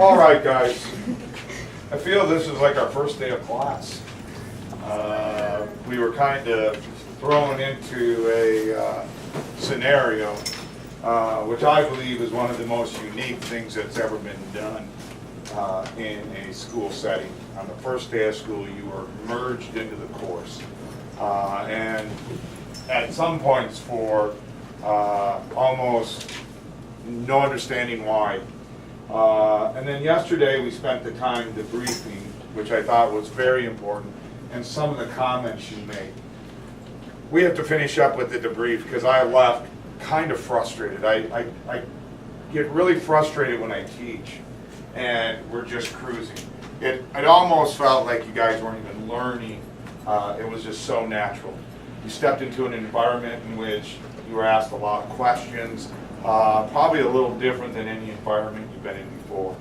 All right, guys. I feel this is like our first day of class. We were kind of thrown into a scenario, which I believe is one of the most unique things that's ever been done in a school setting. On the first day of school, you were merged into the course. And at some points for almost no understanding why. And then yesterday we spent the time debriefing, which I thought was very important, and some of the comments you made. We have to finish up with the debrief because I left kind of frustrated. I get really frustrated when I teach and we're just cruising. It almost felt like you guys weren't even learning. It was just so natural. You stepped into an environment in which you were asked a lot of questions, probably a little different than any environment you've been in before.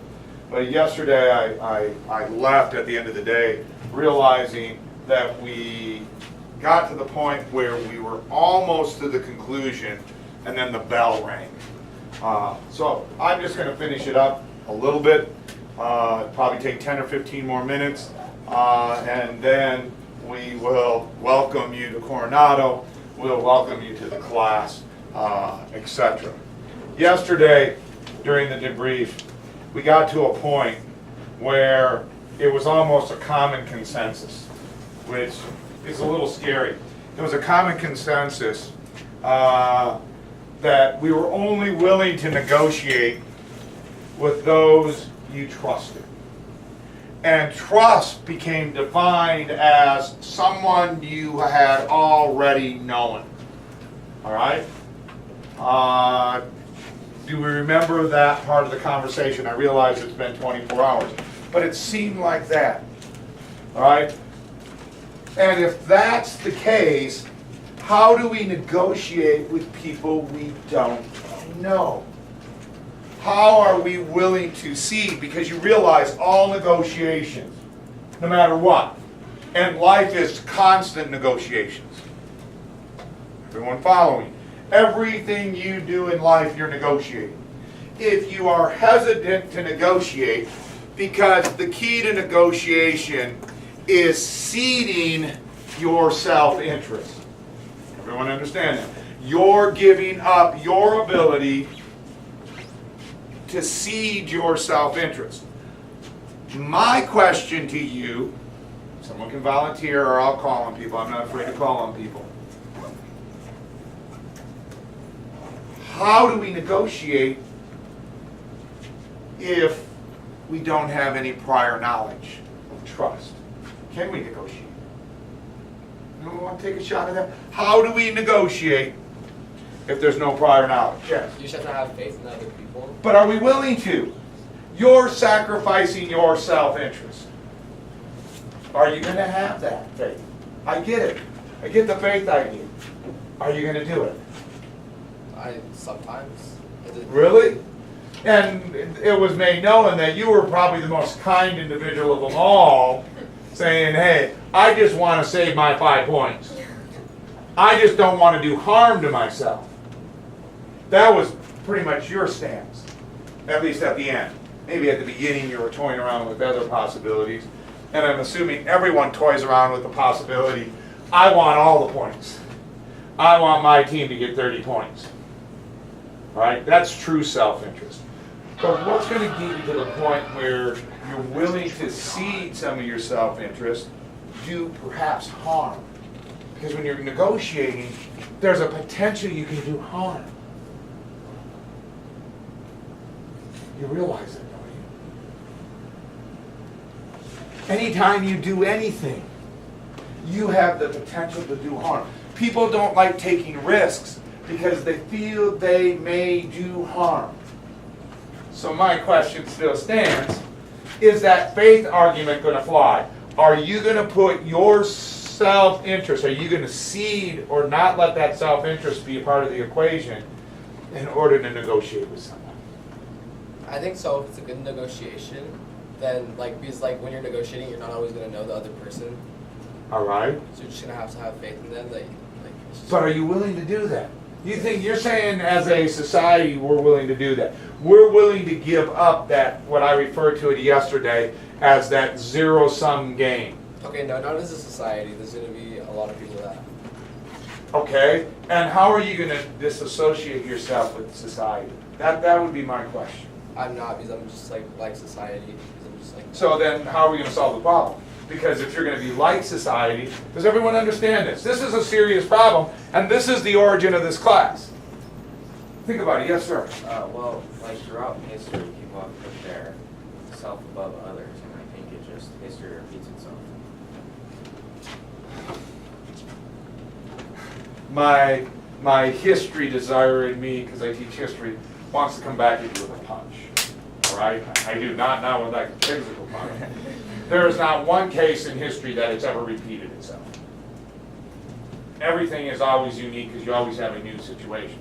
But yesterday I left at the end of the day realizing that we got to the point where we were almost to the conclusion and then the bell rang. So I'm just going to finish it up a little bit, probably take 10 or 15 more minutes, and then we will welcome you to Coronado, we'll welcome you to the class, etc. Yesterday, during the debrief, we got to a point where it was almost a common consensus, which is a little scary. It was a common consensus that we were only willing to negotiate with those you trusted. And trust became defined as someone you had already known. All right? Do we remember that part of the conversation? I realize it's been 24 hours, but it seemed like that. All right? And if that's the case, how do we negotiate with people we don't know? How are we willing to cede? Because you realize all negotiations, no matter what, and life is constant negotiations. Everyone following? Everything you do in life, you're negotiating. If you are hesitant to negotiate, because the key to negotiation is ceding your self-interest. Everyone understand that? You're giving up your ability to cede your self-interest. My question to you, someone can volunteer or I'll call on people. I'm not afraid to call on people. How do we negotiate if we don't have any prior knowledge of trust? Can we negotiate? Anyone want to take a shot at that? How do we negotiate if there's no prior knowledge? Yes. You just have to have faith in other people. But are we willing to? You're sacrificing your self-interest. Are you going to have that faith? I get it. I get the faith I need. Are you going to do it? Sometimes. Really? And it was made known that you were probably the most kind individual of them all, saying, hey, I just want to save my 5 points. I just don't want to do harm to myself. That was pretty much your stance, at least at the end. Maybe at the beginning you were toying around with other possibilities, and I'm assuming everyone toys around with the possibility, I want all the points. I want my team to get 30 points. All right? That's true self-interest. But what's going to get you to the point where you're willing to cede some of your self-interest, do perhaps harm? Because when you're negotiating, there's a potential you can do harm. You realize that, don't you? Anytime you do anything, you have the potential to do harm. People don't like taking risks because they feel they may do harm. So my question still stands, is that faith argument going to fly? Are you going to put your self-interest, are you going to cede or not let that self-interest be a part of the equation in order to negotiate with someone? I think so. If it's a good negotiation, then because when you're negotiating, you're not always going to know the other person. All right. So you're just going to have faith in them. But are you willing to do that? You're saying as a society we're willing to do that. We're willing to give up that, what I referred to it yesterday as that zero-sum game. Okay, no, not as a society. There's going to be a lot of people that. Okay? And how are you going to disassociate yourself with society? That would be my question. I'm not, because I'm just like society. Because I'm just like. So then how are we going to solve the problem? Because if you're going to be like society, does everyone understand this? This is a serious problem, and this is the origin of this class. Think about it. Yes, sir. Well, like throughout history, people have put their self above others, and I think it just, history repeats itself. My history desire in me, because I teach history, wants to come back at you with a punch. All right? I do not now with like a physical punch. There is not one case in history that it's ever repeated itself. Everything is always unique because you always have a new situation.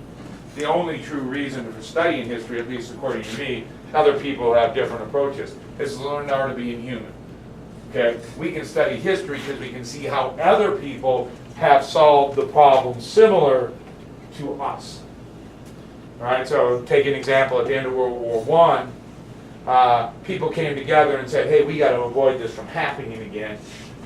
The only true reason for studying history, at least according to me, other people have different approaches, is to learn how to be human. Okay? We can study history because we can see how other people have solved the problem similar to us. All right, so take an example. At the end of World War I, people came together and said, hey, we got to avoid this from happening again.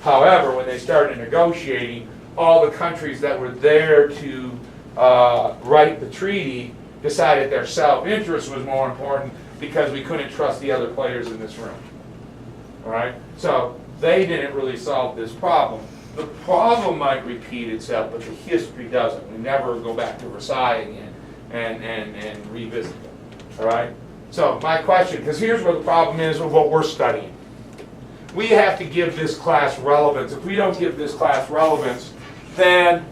However, when they started negotiating, all the countries that were there to write the treaty decided their self-interest was more important because we couldn't trust the other players in this room. All right, so they didn't really solve this problem. The problem might repeat itself, but the history doesn't. We never go back to Versailles again and revisit it. All right? So my question, because here's where the problem is with what we're studying. We have to give this class relevance. If we don't give this class relevance, then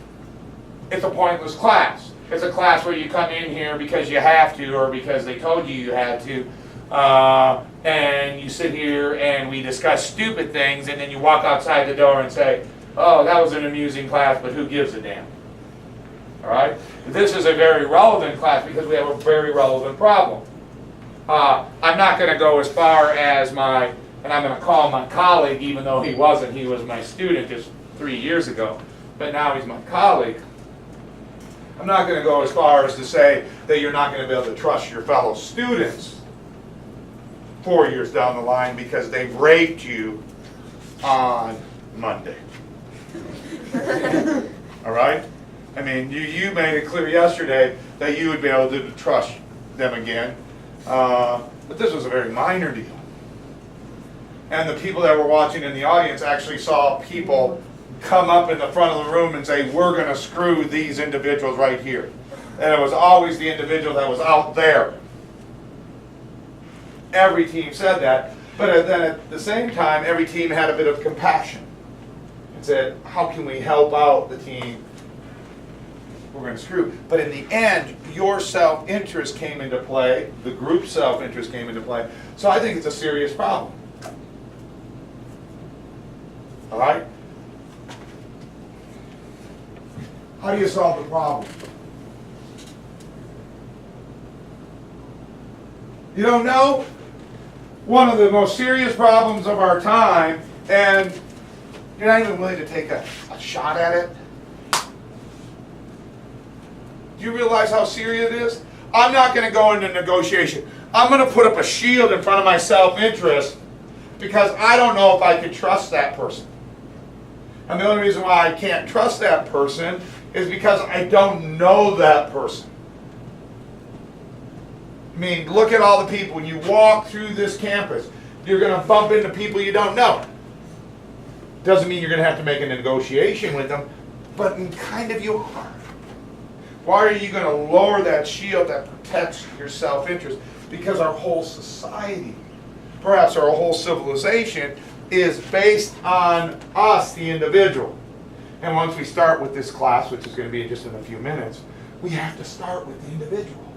it's a pointless class. It's a class where you come in here because you have to or because they told you you had to. And you sit here and we discuss stupid things and then you walk outside the door and say, oh, that was an amusing class, but who gives a damn? All right? This is a very relevant class because we have a very relevant problem. I'm not going to go as far as and I'm going to call my colleague, even though he wasn't, he was my student just 3 years ago, but now he's my colleague. I'm not going to go as far as to say that you're not going to be able to trust your fellow students 4 years down the line because they've raped you on Monday. All right? I mean, you made it clear yesterday that you would be able to trust them again. But this was a very minor deal. And the people that were watching in the audience actually saw people come up in the front of the room and say, we're going to screw these individuals right here. And it was always the individual that was out there. Every team said that. But then at the same time, every team had a bit of compassion. And said, how can we help out the team we're going to screw? But in the end, your self-interest came into play. The group self-interest came into play. So I think it's a serious problem. All right? How do you solve the problem? You don't know? One of the most serious problems of our time, and you're not even willing to take a shot at it? Do you realize how serious it is? I'm not going to go into negotiation. I'm going to put up a shield in front of my self-interest because I don't know if I can trust that person. And the only reason why I can't trust that person is because I don't know that person. I mean, look at all the people. When you walk through this campus, you're going to bump into people you don't know. Doesn't mean you're going to have to make a negotiation with them, but kind of you are. Why are you going to lower that shield that protects your self-interest? Because our whole society, perhaps our whole civilization, is based on us, the individual. And once we start with this class, which is going to be just in a few minutes, we have to start with the individual.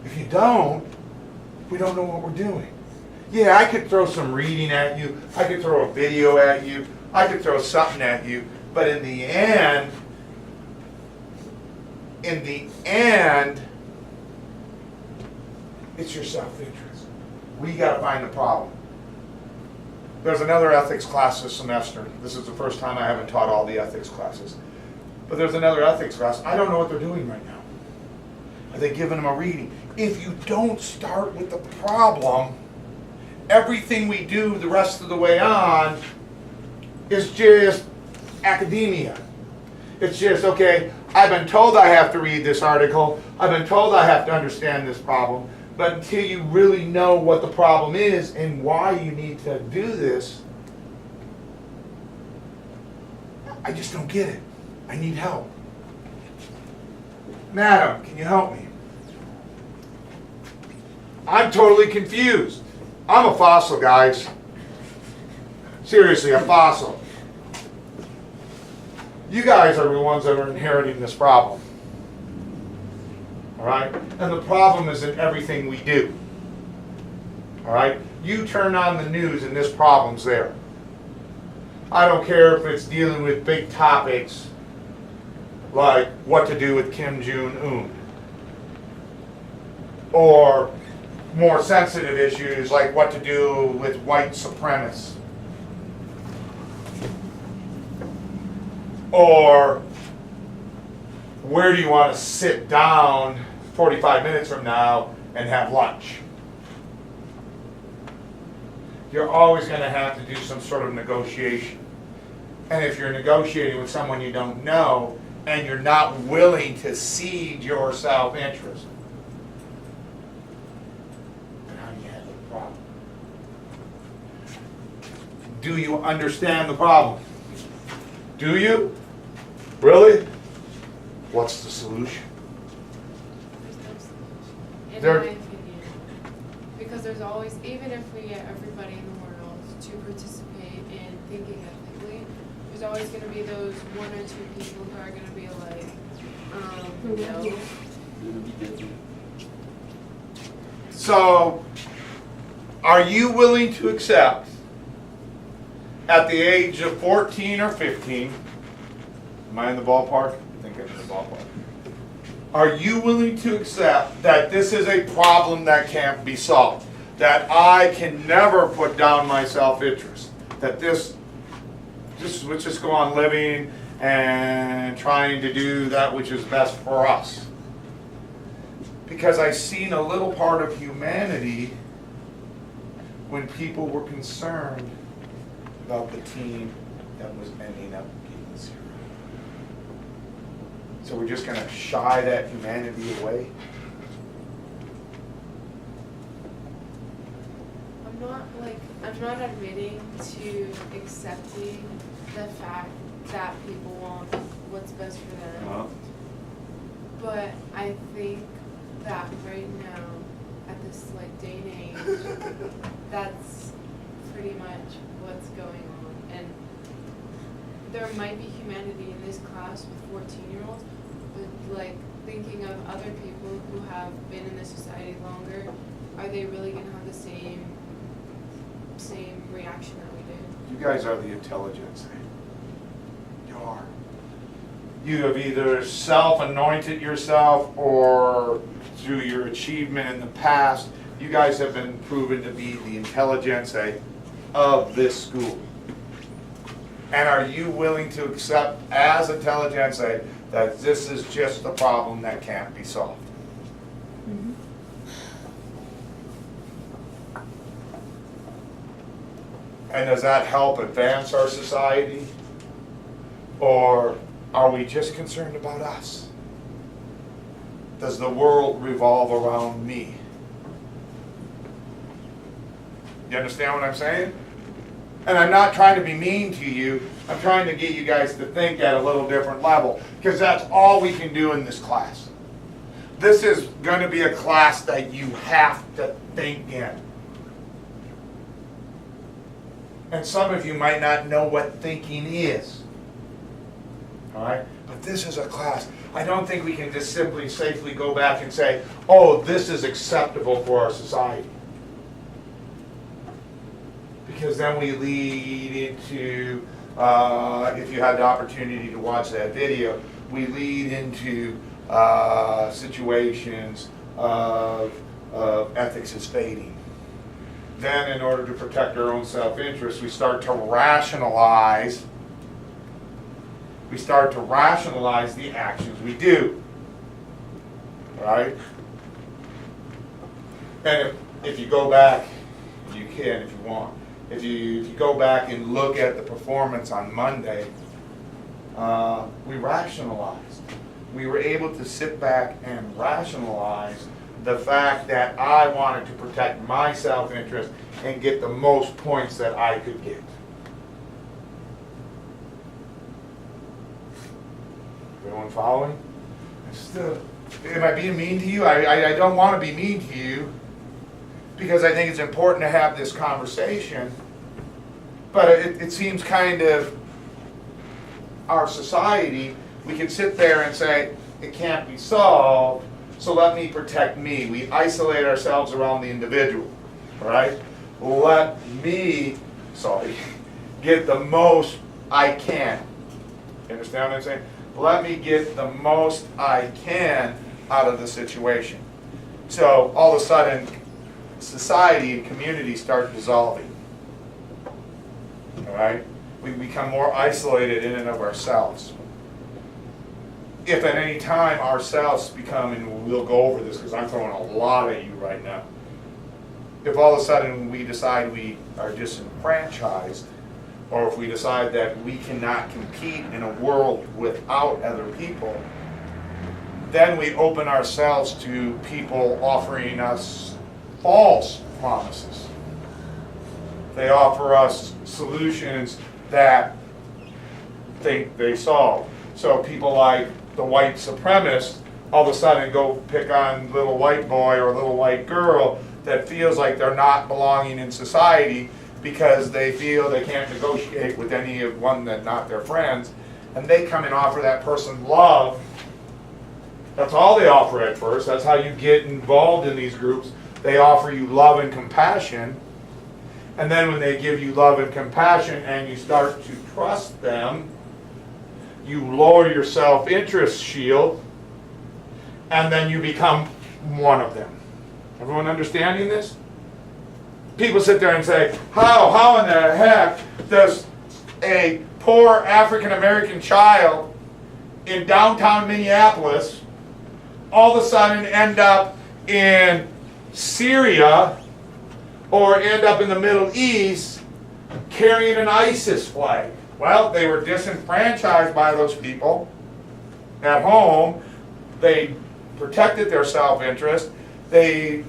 If you don't, we don't know what we're doing. Yeah, I could throw some reading at you. I could throw a video at you. I could throw something at you. But in the end, it's your self-interest. We got to find the problem. There's another ethics class this semester. This is the first time I haven't taught all the ethics classes. But there's another ethics class. I don't know what they're doing right now. Are they giving them a reading? If you don't start with the problem, everything we do the rest of the way on is just academia. It's just, okay, I've been told I have to read this article. I've been told I have to understand this problem. But until you really know what the problem is and why you need to do this, I just don't get it. I need help. Madam, can you help me? I'm totally confused. I'm a fossil, guys. Seriously, a fossil. You guys are the ones that are inheriting this problem. All right? And the problem is in everything we do. All right? You turn on the news and this problem's there. I don't care if it's dealing with big topics like what to do with Kim Jong-un, or more sensitive issues like what to do with white supremacists, or where do you want to sit down 45 minutes from now and have lunch. You're always going to have to do some sort of negotiation. And if you're negotiating with someone you don't know and you're not willing to cede your self-interest, then how do you handle the problem? Do you understand the problem? Do you? Really? What's the solution? There's no solution, in There- my opinion. Because there's always, even if we get everybody in the world to participate in thinking ethically, there's always going to be those one or two people who are going to be like, no. So, are you willing to accept at the age of 14 or 15, am I in the ballpark? I think I'm in the ballpark. Are you willing to accept that this is a problem that can't be solved? That I can never put down my self-interest? That this let's just go on living and trying to do that which is best for us? Because I've seen a little part of humanity when people were concerned about the team that was ending up getting zero. So we're just going to shy that humanity away? I'm not admitting to accepting the fact that people want what's best for them. But I think that right now, at this day and age, that's pretty much what's going on. And there might be humanity in this class with 14-year-olds, but thinking of other people who have been in this society longer, are they really going to have the same reaction that we did? You guys are the intelligence. You are. You have either self-anointed yourself or through your achievement in the past, you guys have been proven to be the intelligentsia of this school. And are you willing to accept as intelligentsia that this is just a problem that can't be solved? Mm-hmm. And does that help advance our society? Or are we just concerned about us? Does the world revolve around me? You understand what I'm saying? And I'm not trying to be mean to you. I'm trying to get you guys to think at a little different level, because that's all we can do in this class. This is going to be a class that you have to think in. And some of you might not know what thinking is. All right? But this is a class. I don't think we can just simply safely go back and say, oh, this is acceptable for our society. Because then we lead into, if you had the opportunity to watch that video, we lead into situations of ethics is fading. Then, in order to protect our own self-interest, we start to rationalize we start to rationalize the actions we do. Right? And if you go back, you can if you want. If you go back and look at the performance on Monday, we rationalized. We were able to sit back and rationalize the fact that I wanted to protect my self-interest and get the most points that I could get. Everyone following? Am I being mean to you? I don't want to be mean to you, because I think it's important to have this conversation. But it seems kind of our society, we can sit there and say, it can't be solved, so let me protect me. We isolate ourselves around the individual, right? Let me, get the most I can. You understand what I'm saying? Let me get the most I can out of the situation. So all of a sudden, society and community start dissolving. All right? We become more isolated in and of ourselves. If at any time ourselves become, and we'll go over this because I'm throwing a lot at you right now, if all of a sudden we decide we are disenfranchised, or if we decide that we cannot compete in a world without other people, then we open ourselves to people offering us false promises. They offer us solutions that think they solve. So people like the white supremacists all of a sudden go pick on little white boy or little white girl that feels like they're not belonging in society because they feel they can't negotiate with any of one that not their friends, and they come and offer that person love. That's all they offer at first. That's how you get involved in these groups. They offer you love and compassion, and then when they give you love and compassion and you start to trust them, you lower your self-interest shield, and then you become one of them. Everyone understanding this? People sit there and say, how in the heck does a poor African-American child in downtown Minneapolis all of a sudden end up in Syria or end up in the Middle East carrying an ISIS flag? Well, they were disenfranchised by those people at home. They protected their self-interest. They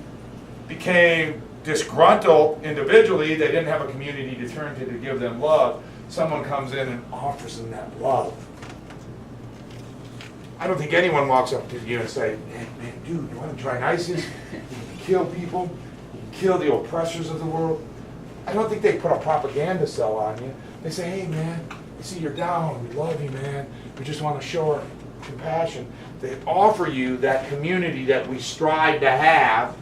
became disgruntled individually. They didn't have a community to turn to give them love. Someone comes in and offers them that love. I don't think anyone walks up to you and say, hey, man, dude, you want to join ISIS? You can kill people. You can kill the oppressors of the world. I don't think they put a propaganda cell on you. They say, hey, man, we see you're down. We love you, man. We just want to show our compassion. They offer you that community that we strive to have.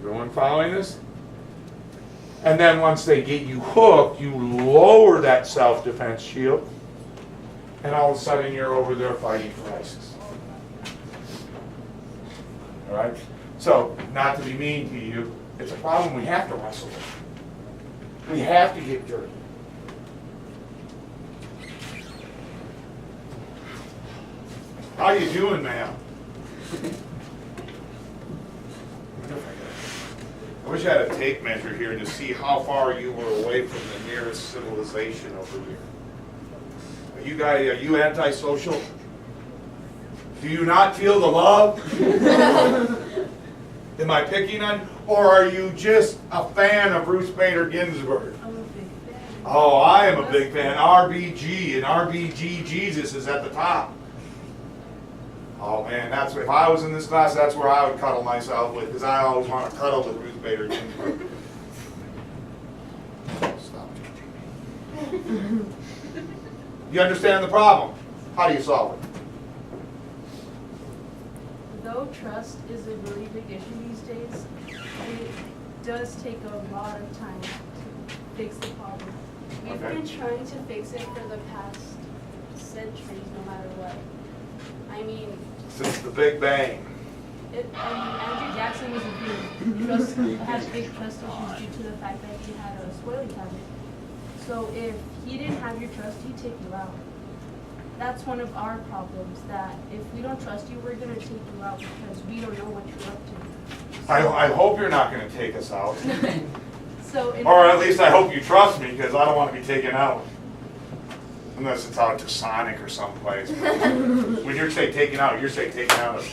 Everyone following this? And then once they get you hooked, you lower that self-defense shield, and all of a sudden you're over there fighting for ISIS. All right? So, not to be mean to you, it's a problem we have to wrestle with. We have to get dirty. How you doing, ma'am? I wish I had a tape measure here to see how far you were away from the nearest civilization over here. Are you antisocial? Do you not feel the love? Am I picking on you? Or are you just a fan of Ruth Bader Ginsburg? I'm a big fan. Oh, I am a big fan. RBG, and RBG Jesus is at the top. Oh man, if I was in this class, that's where I would cuddle myself with, because I always want to cuddle with Ruth Bader Ginsburg. Stop judging me. You understand the problem? How do you solve it? Though trust is a really big issue these days, it does take a lot of time to fix the problem. We've Okay. been trying to fix it for the past centuries, no matter what. I mean, Since the Big Bang. Andrew Jackson was had big trust issues due to the fact that he had a spoiling habit. So if he didn't have your trust, he'd take you out. That's one of our problems, that if we don't trust you, we're gonna take you out because we don't know what you're up to. I hope you're not gonna take us out. So if Or at least I hope you trust me, because I don't want to be taken out. Unless it's out to Sonic or someplace. When you're saying taken out, you're saying taken out of...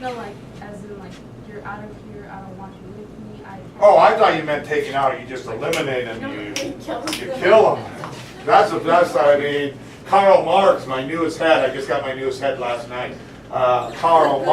no, like as in like you're out of here, I don't want you with me. Oh, I thought you meant taken out, you just eliminate them, you kill them. That's the best, I mean, Karl Marx, my newest head, I just got my newest head last night. Karl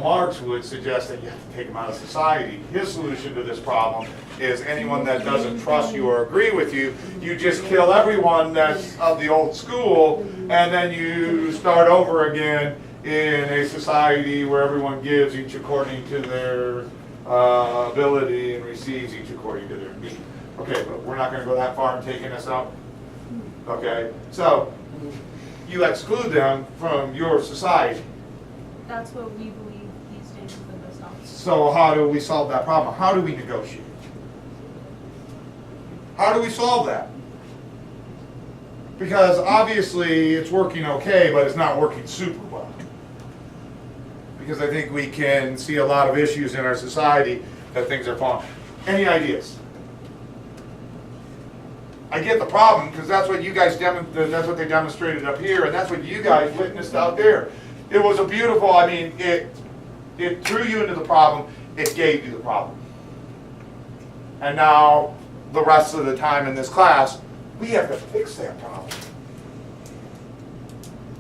Marx would suggest that you have to take them out of society. His solution to this problem is anyone that doesn't trust you or agree with you, you just kill everyone that's of the old school, and then you start over again in a society where everyone gives each according to their ability and receives each according to their need. Okay, but we're not going to go that far in taking us out. Okay, so you exclude them from your society. That's what we believe these days is the best option. So how do we solve that problem? How do we negotiate? How do we solve that? Because obviously it's working okay, but it's not working super well. Because I think we can see a lot of issues in our society that things are falling. Any ideas? I get the problem because that's what you guys that's what they demonstrated up here, and that's what you guys witnessed out there. It was a beautiful, I mean, it threw you into the problem, it gave you the problem. And now, the rest of the time in this class, we have to fix that problem.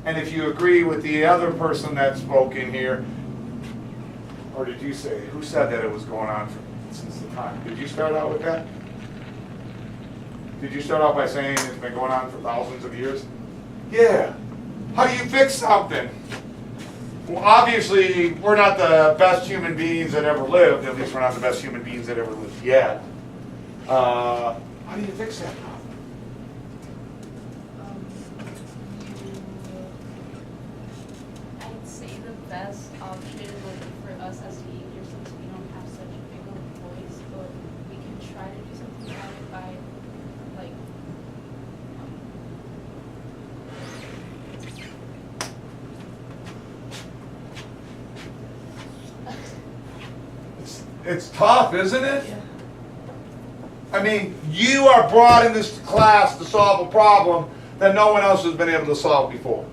And if you agree with the other person that spoke in here, or did you say, who said that it was going on since the time? Did you start out with that? Did you start out by saying it's been going on for thousands of years? Yeah. How do you fix something? Well, obviously, we're not the best human beings that ever lived. At least we're not the best human beings that ever lived yet. How do you fix that problem? I'd say the best option would be for us as teenagers, since we don't have such a big of a voice, but we can try to do something about it by, like, It's tough, isn't it? I mean, you are brought in this class to solve a problem that no one else has been able to solve before.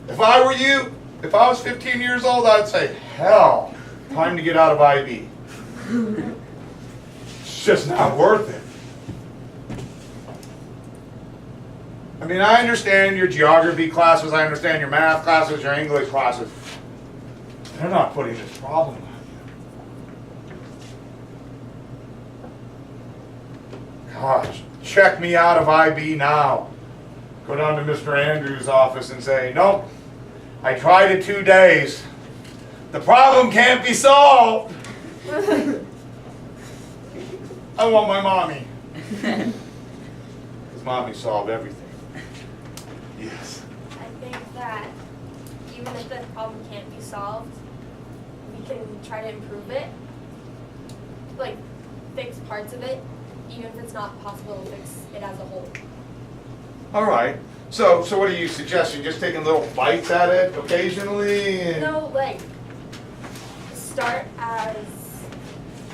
If I were you, if I was 15 years old, I'd say, hell, time to get out of IB. It's just not worth it. I mean, I understand your geography classes, I understand your math classes, your English classes. They're not putting this problem on you. Gosh, check me out of IB now. Go down to Mr. Andrews' office and say, nope, I tried it 2 days. The problem can't be solved. I want my mommy. Because mommy solved everything. Yes. I think that even if the problem can't be solved, we can try to improve it, like fix parts of it, even if it's not possible to fix it as a whole. All right. So what are you suggesting? Just taking little bites at it occasionally? And... No, like start as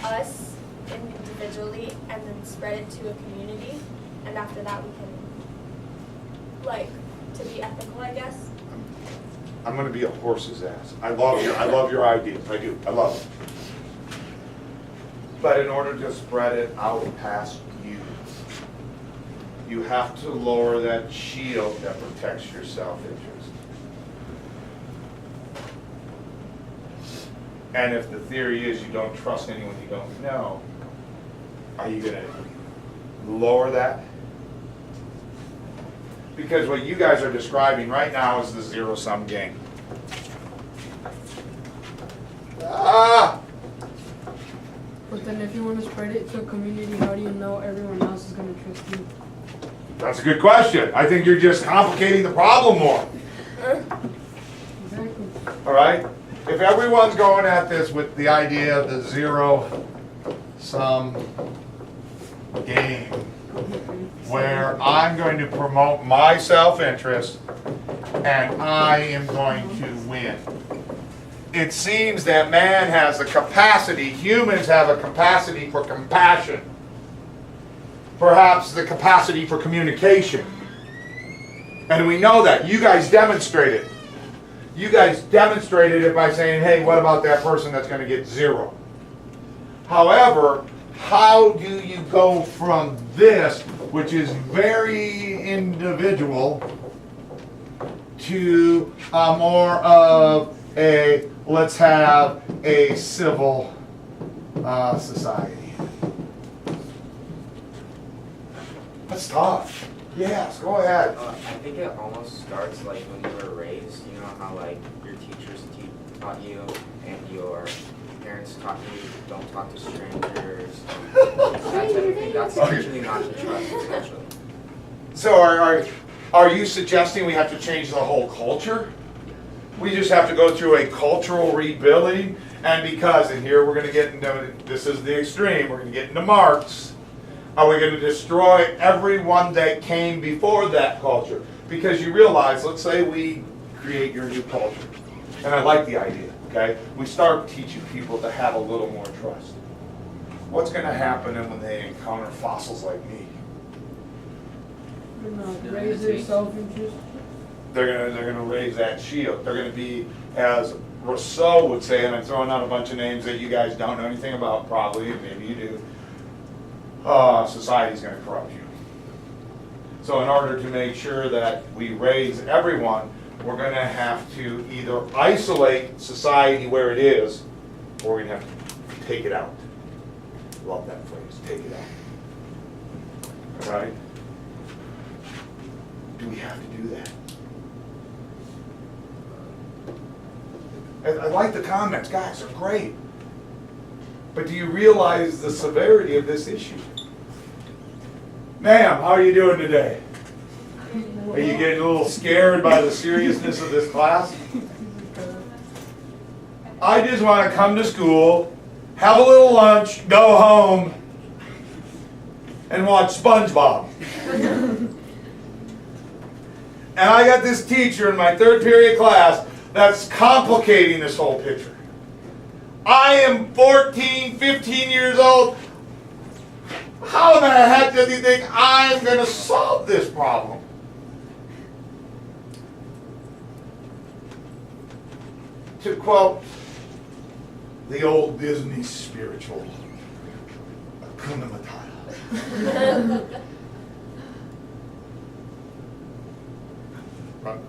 us individually and then spread it to a community, and after that we can, like, to be ethical, I guess. I'm going to be a horse's ass. I love your ideas. I do. I love them. But in order to spread it out past you, you have to lower that shield that protects your self-interest. And if the theory is you don't trust anyone you don't know, are you going to lower that? Because what you guys are describing right now is the zero-sum game. Ah! But then if you want to spread it to a community, how do you know everyone else is going to trust you? That's a good question. I think you're just complicating the problem more. Exactly. All right? If everyone's going at this with the idea of the zero-sum game where I'm going to promote my self-interest and I am going to win. It seems that man has a capacity, humans have a capacity for compassion, perhaps the capacity for communication. And we know that. You guys demonstrated. You guys demonstrated it by saying, hey, what about that person that's going to get 0? However, how do you go from this, which is very individual, to more of a, let's have a civil society? That's tough. Yes, go ahead. I think it almost starts like when you were raised. You know how like your teachers taught you and your parents taught you don't talk to strangers. That type of thing. That's usually not to trust, essentially. So are you suggesting we have to change the whole culture? We just have to go through a cultural rebuilding, and here we're going to get into, this is the extreme, we're going to get into Marx. Are we going to destroy everyone that came before that culture? Because you realize, let's say we create your new culture, and I like the idea, okay? We start teaching people to have a little more trust. What's going to happen when they encounter fossils like me? You're not raise their self-interest. They're gonna raise that shield. They're gonna be, as Rousseau would say, and I'm throwing out a bunch of names that you guys don't know anything about, probably, maybe you do. Society's gonna corrupt you. So in order to make sure that we raise everyone, we're gonna have to either isolate society where it is, or we're gonna have to take it out. Love that phrase, take it out. All right? Do we have to do that? I like the comments, guys, they're great. But do you realize the severity of this issue? Ma'am, how are you doing today? Are you getting a little scared by the seriousness of this class? I just want to come to school, have a little lunch, go home, and watch SpongeBob. And I got this teacher in my 3rd period class that's complicating this whole picture. I am 14, 15 years old. How in the heck does he think I'm going to solve this problem? To quote the old Disney spiritual, Hakuna Matata.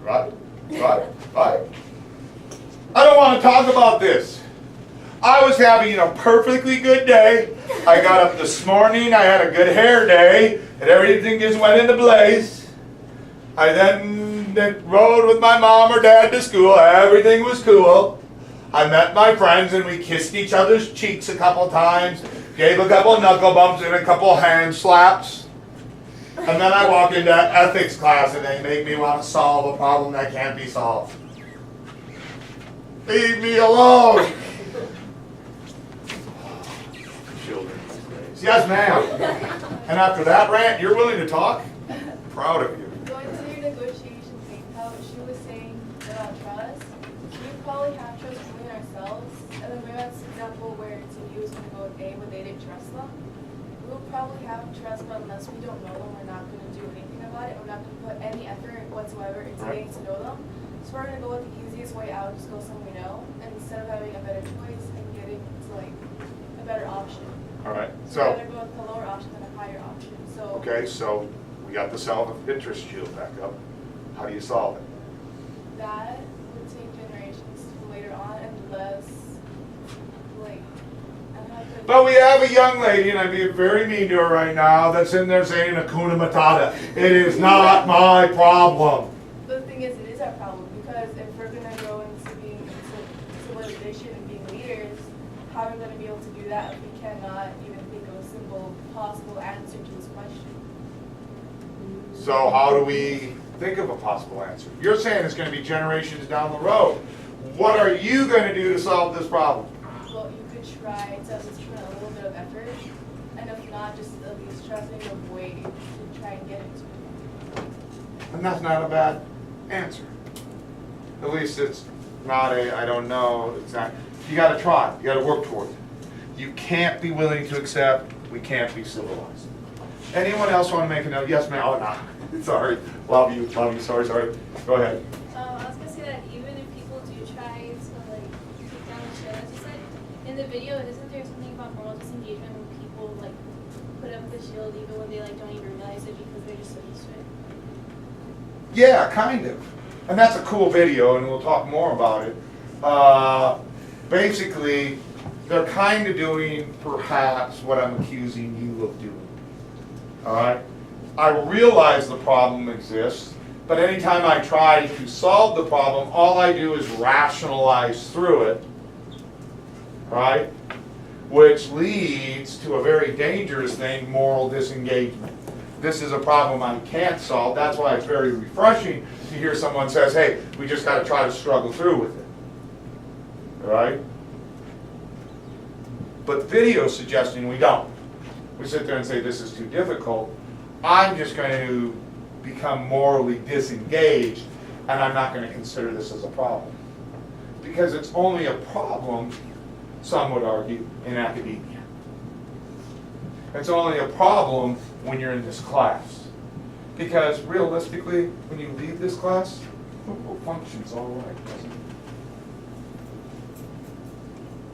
Right. I don't want to talk about this. I was having a perfectly good day. I got up this morning, I had a good hair day, and everything just went into place. I then rode with my mom or dad to school, everything was cool. I met my friends and we kissed each other's cheeks a couple times, gave a couple knuckle bumps and a couple hand slaps. And then I walk into ethics class and they make me want to solve a problem that can't be solved. Leave me alone! Children these days. Yes, ma'am. And after that rant, you're willing to talk? Proud of you. Going to your negotiation thing, how she was saying about trust, we probably have trust between ourselves, and then maybe that's an example where T was going to go with A when they didn't trust them. We'll probably have trust, but unless we don't know them, we're not going to do anything about it. We're not going to put any effort whatsoever into getting to know them. So we're going to go with the easiest way out, just go somewhere we know, and instead of having a better choice and getting to like a better option. All right. So we're going to go with the lower option than a higher option. So Okay, so we got the self-interest shield back up. How do you solve it? that would take generations to later on and less like. But we have a young lady, and I'd be very mean to her right now, that's in there saying Hakuna Matata. It is not my problem. But the thing is, it is our problem, because if we're going to go into being into civilization and being leaders, how are we going to be able to do that if we cannot even think of a simple possible answer to this question? So how do we think of a possible answer? You're saying it's going to be generations down the road. What are you going to do to solve this problem? Well, you could try to just put a little bit of effort, and if not just at least trusting a way to try and get into it. And that's not a bad answer. At least it's not a, I don't know, it's not, you gotta try, you gotta work towards it. You can't be willing to accept, we can't be civilized. Anyone else wanna make a note? Yes, ma'am, oh, no, sorry, love you, sorry, go ahead. I was gonna say that even if people do try to like take down the show, as you said, in the video, isn't there something about moral disengagement when people like put up the shield even when they like don't even realize it because they're just so used to it? Yeah, kind of. And that's a cool video, and we'll talk more about it. Basically, they're kind of doing perhaps what I'm accusing you of doing. All right? I realize the problem exists, but anytime I try to solve the problem, all I do is rationalize through it, right? Which leads to a very dangerous thing, moral disengagement. This is a problem I can't solve. That's why it's very refreshing to hear someone says, hey, we just got to try to struggle through with it. All right? But video is suggesting we don't. We sit there and say this is too difficult. I'm just going to become morally disengaged, and I'm not going to consider this as a problem. Because it's only a problem, some would argue, in academia. It's only a problem when you're in this class. Because realistically, when you leave this class, it functions all right, doesn't it?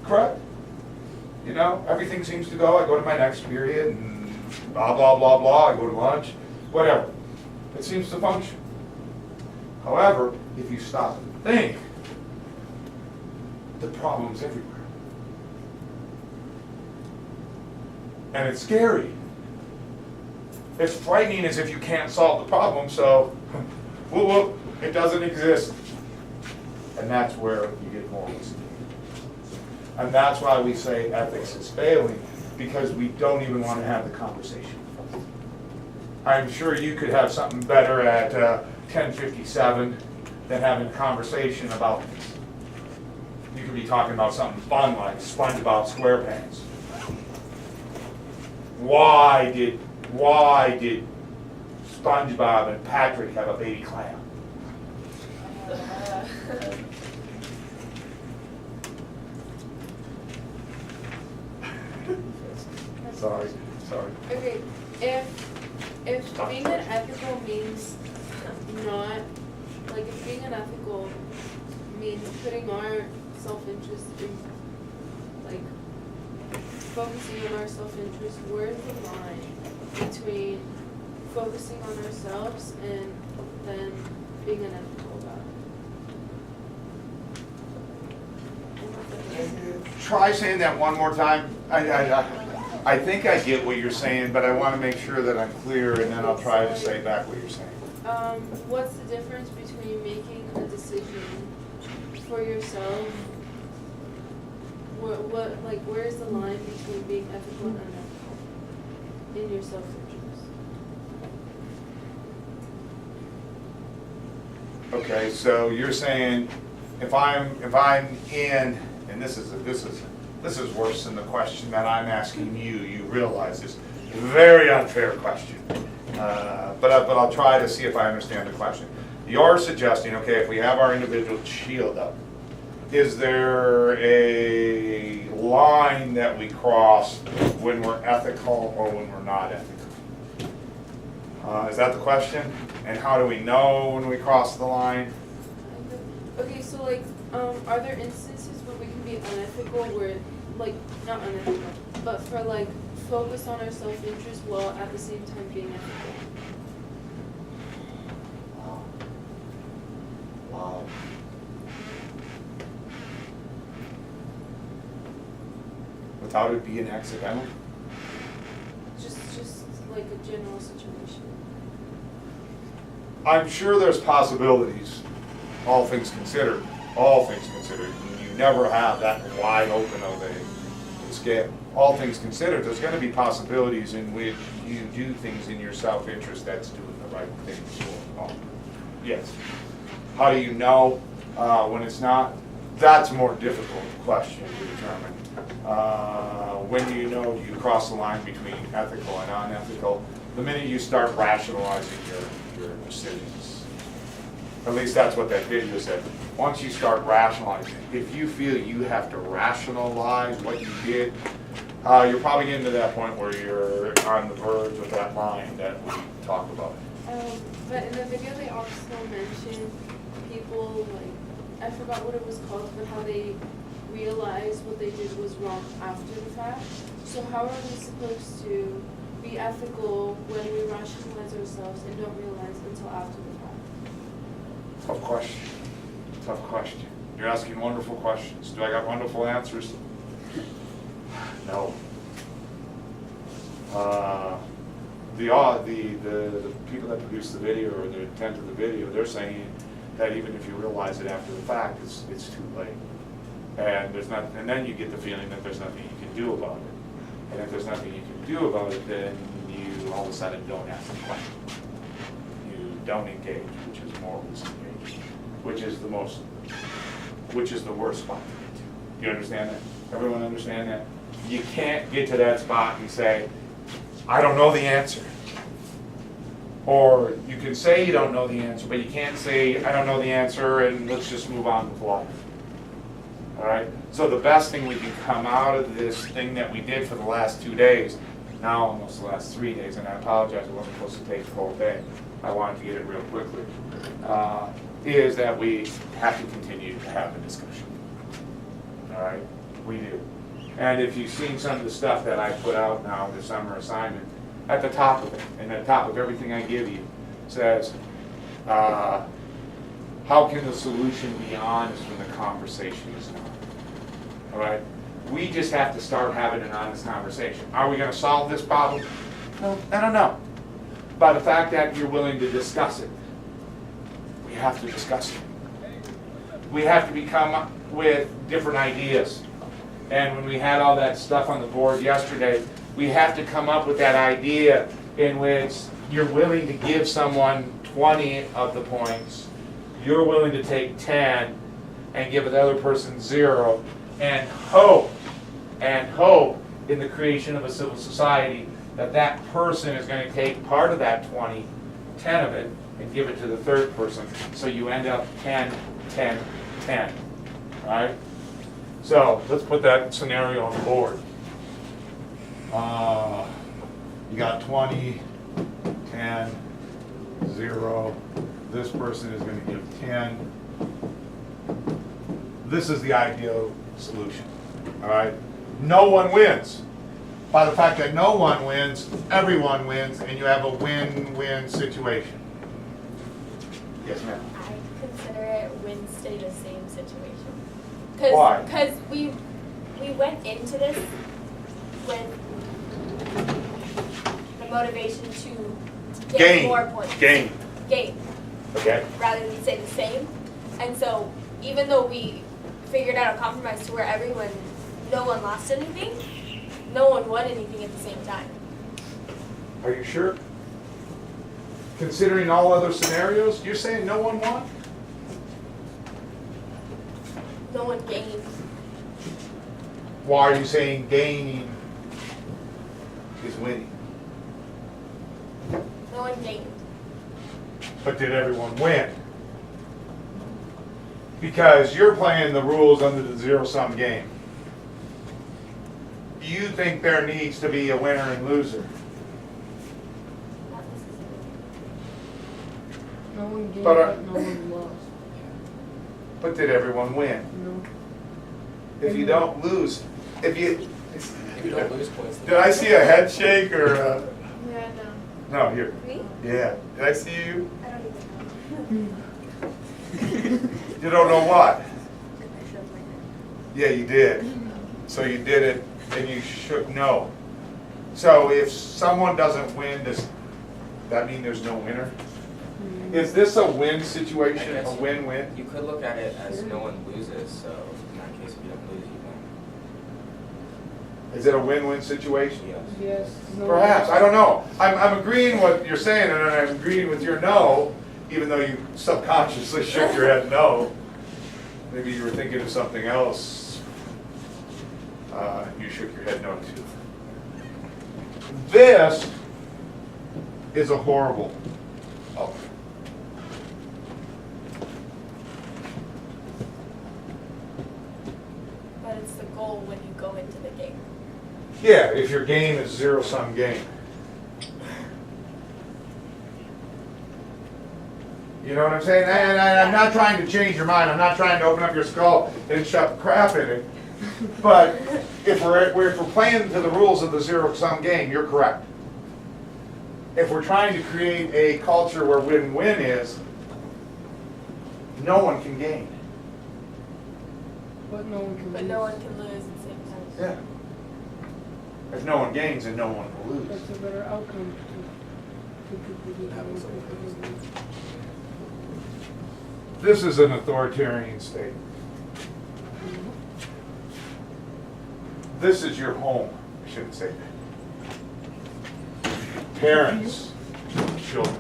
Correct? You know, everything seems to go. I go to my next period, and blah, blah, blah, blah. I go to lunch, whatever. It seems to function. However, if you stop and think, the problem's everywhere. And it's scary. It's frightening as if you can't solve the problem, so whoop, whoop, it doesn't exist. And that's where you get moralism. And that's why we say ethics is failing, because we don't even want to have the conversation. I'm sure you could have something better at 10:57 than having a conversation about this. You could be talking about something fun like SpongeBob SquarePants. Why did SpongeBob and Patrick have a baby clam? Sorry. Okay, if being unethical means not, like if being unethical means putting our self-interest in, like, focusing on our self-interest, where's the line between focusing on ourselves and then being unethical about it? Try saying that one more time. I think I get what you're saying, but I want to make sure that I'm clear, and then I'll try to say back what you're saying. What's the difference between making a decision for yourself? Where's the line between being ethical and unethical in your self-interest? Okay, so you're saying if I'm in, and this is worse than the question that I'm asking you. You realize this very unfair question, but I'll try to see if I understand the question. You're suggesting, okay, if we have our individual shield up, is there a line that we cross when we're ethical or when we're not ethical? Is that the question? And how do we know when we cross the line? Okay, so like, are there instances where we can be unethical where, like, not unethical, but for like, focus on our self-interest while at the same time being ethical? Wow. Without it being accidental? Just like a general situation. I'm sure there's possibilities, all things considered. All things considered. You never have that wide open of a scale. All things considered, there's going to be possibilities in which you do things in your self-interest that's doing the right thing. Yes. How do you know when it's not? That's a more difficult question to determine. When you know you cross the line between ethical and unethical, the minute you start rationalizing your decisions. At least that's what that video said. Once you start rationalizing, if you feel you have to rationalize what you did, you're probably getting to that point where you're on the verge of that line that we talk about. But in the video, they also mentioned people, like, I forgot what it was called, but how they realized what they did was wrong after the fact. So how are we supposed to be ethical when we rationalize ourselves and don't realize until after the fact? Tough question. Tough question. You're asking wonderful questions. Do I got wonderful answers? No. The people that produce the video or the intent of the video, they're saying that even if you realize it after the fact, it's too late. And there's not, and then you get the feeling that there's nothing you can do about it. And if there's nothing you can do about it, then you all of a sudden don't ask the question. You don't engage, which is moral disengagement, which is the worst spot to get to. Do you understand that? Everyone understand that? You can't get to that spot and say, I don't know the answer. Or you can say you don't know the answer, but you can't say, I don't know the answer, and let's just move on with life. All right? So the best thing we can come out of this thing that we did for the last 2 days, now almost the last 3 days, and I apologize, it wasn't supposed to take the whole day. I wanted to get it real quickly, is that we have to continue to have the discussion. All right? We do. And if you've seen some of the stuff that I put out now, the summer assignment, at the top of it, and at the top of everything I give you, says, how can the solution be honest when the conversation is not? All right? We just have to start having an honest conversation. Are we going to solve this problem? No, I don't know. By the fact that you're willing to discuss it, we have to discuss it. We have to come up with different ideas. And when we had all that stuff on the board yesterday, we have to come up with that idea in which you're willing to give someone 20 of the points, you're willing to take 10 and give the other person 0, and hope in the creation of a civil society that that person is going to take part of that 20, 10 of it, and give it to the third person. So you end up 10, 10, 10. All right? So let's put that scenario on the board. You got 20, 10, 0. This person is going to give 10. This is the ideal solution. All right? No one wins. By the fact that no one wins, everyone wins, and you have a win-win situation. Yes, ma'am. I consider it win stay the same situation. Why? Because we went into this with the motivation to get more points. Gain. Okay. Rather than stay the same. And so even though we figured out a compromise to where no one lost anything, no one won anything at the same time. Are you sure? Considering all other scenarios, you're saying no one won? No one gained. Why are you saying gaining is winning? No one gained. But did everyone win? Because you're playing the rules under the zero-sum game. You think there needs to be a winner and loser. Not necessarily. No one gained, But, no one lost. But did everyone win? No. If you don't lose, if you don't lose points. Did I see a head shake or Yeah, no, here. Me? Yeah. Did I see you? I don't even know. You don't know what? I showed my hand. Yeah, you did. So you did it and you should know. So if someone doesn't win, does that mean there's no winner? Is this a win situation, a win-win? You could look at it as no one loses, so in that case, if you don't lose, you win. Is it a win-win situation? Yes. Yes. No Perhaps, one I don't know. I'm agreeing what you're saying, and I'm agreeing with your no, even though you subconsciously shook your head no. Maybe you were thinking of something else. You shook your head no too. This is a horrible. Oh. But it's the goal when you go into the game. Yeah, if your game is zero-sum game. You know what I'm saying? And I'm not trying to change your mind. I'm not trying to open up your skull and shove crap in it. But if we're playing to the rules of the zero-sum game, you're correct. If we're trying to create a culture where win-win is, no one can gain. But no one can But lose. no one can lose at the same time. Yeah. If no one gains, then no one will lose. That's a better outcome. To people who Having someone have lose. This is an authoritarian state. This is your home. I shouldn't say that. Parents, children.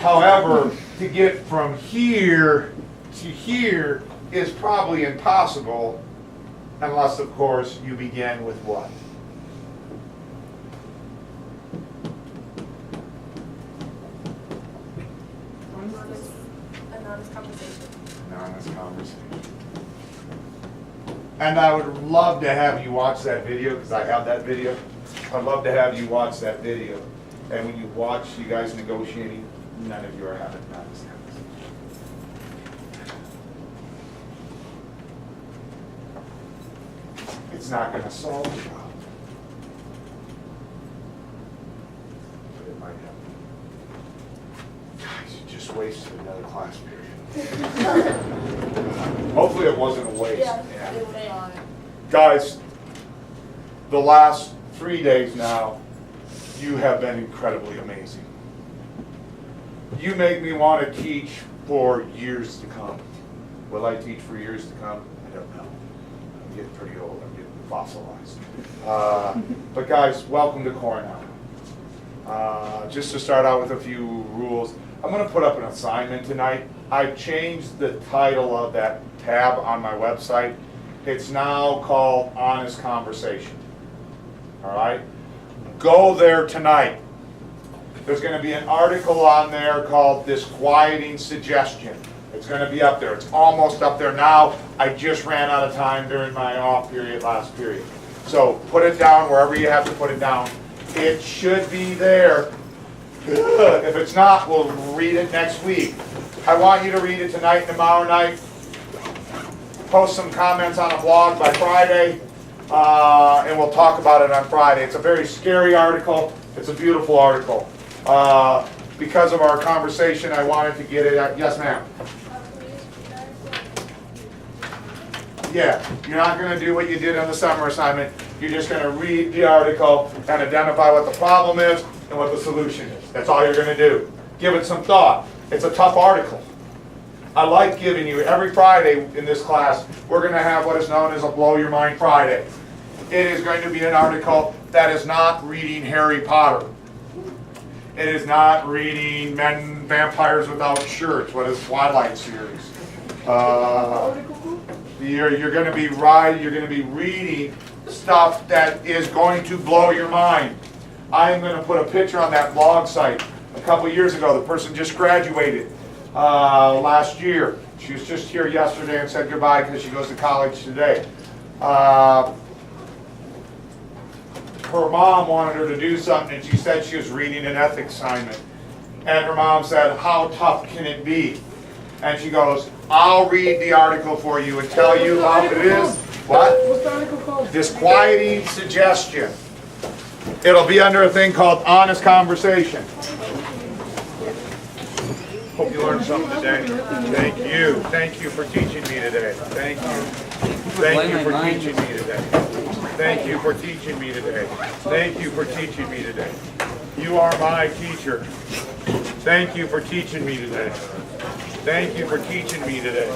However, to get from here to here is probably impossible unless, of course, you begin with what? An honest conversation. An honest conversation. And I would love to have you watch that video, because I have that video. I'd love to have you watch that video. And when you watch you guys negotiating, none of you are having an honest conversation. It's not going to solve the problem. But it might help. Guys, you just wasted another class period. Hopefully it wasn't a waste. Yeah, it was not. Guys, the last 3 days now, you have been incredibly amazing. You make me want to teach for years to come. Will I teach for years to come? I don't know. I'm getting pretty old. I'm getting fossilized. But guys, welcome to Cornell. Just to start out with a few rules, I'm going to put up an assignment tonight. I've changed the title of that tab on my website. It's now called Honest Conversation. All right? Go there tonight. There's going to be an article on there called Disquieting Suggestion. It's going to be up there. It's almost up there now. I just ran out of time during my off period, last period. So put it down wherever you have to put it down. It should be there. Good. If it's not, we'll read it next week. I want you to read it tonight and tomorrow night. Post some comments on a blog by Friday, and we'll talk about it on Friday. It's a very scary article. It's a beautiful article. Because of our conversation, I wanted to get it at, yes ma'am. Yeah, you're not going to do what you did on the summer assignment. You're just going to read the article and identify what the problem is and what the solution is. That's all you're going to do. Give it some thought. It's a tough article. I like giving you, every Friday in this class, we're going to have what is known as a Blow Your Mind Friday. It is going to be an article that is not reading Harry Potter. It is not reading Men, Vampires Without Shirts, what is Twilight series. You're going to be reading stuff that is going to blow your mind. I am going to put a picture on that blog site. A couple years ago, the person just graduated last year. She was just here yesterday and said goodbye because she goes to college today. Her mom wanted her to do something, and she said she was reading an ethics assignment. And her mom said, "How tough can it be?" And she goes, "I'll read the article for you and tell you how it is." What? What's the article called? Disquieting Suggestion. It'll be under a thing called Honest Conversation. Hope you learned something today. Thank you. Thank you for teaching me today. Thank you. Thank you for teaching me today. Thank you for teaching me today. Thank you for teaching me today. You are my teacher. Thank you for teaching me today. Thank you for teaching me today.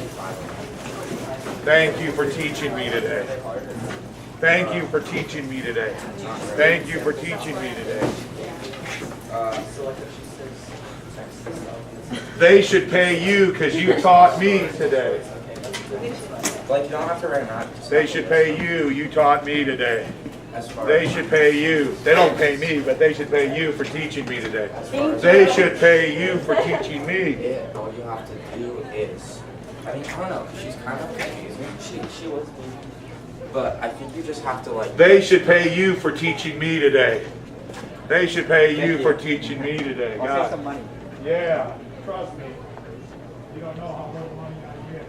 Thank you for teaching me today. Thank you for teaching me today. Thank you for teaching me today. They should pay you because you taught me today. Like, you don't have to write an out. They should pay you. You taught me today. As far They as, should pay you. They don't pay me, but they should pay you for teaching me today. as far as They should pay you for teaching me. it, all you have to do is, I mean, I don't know, she's kind of confusing. She was, but I think you just have to like. They should pay you for teaching me today. They should pay you for teaching me today. I'll save some money. Yeah, trust me. You don't know how little money I get.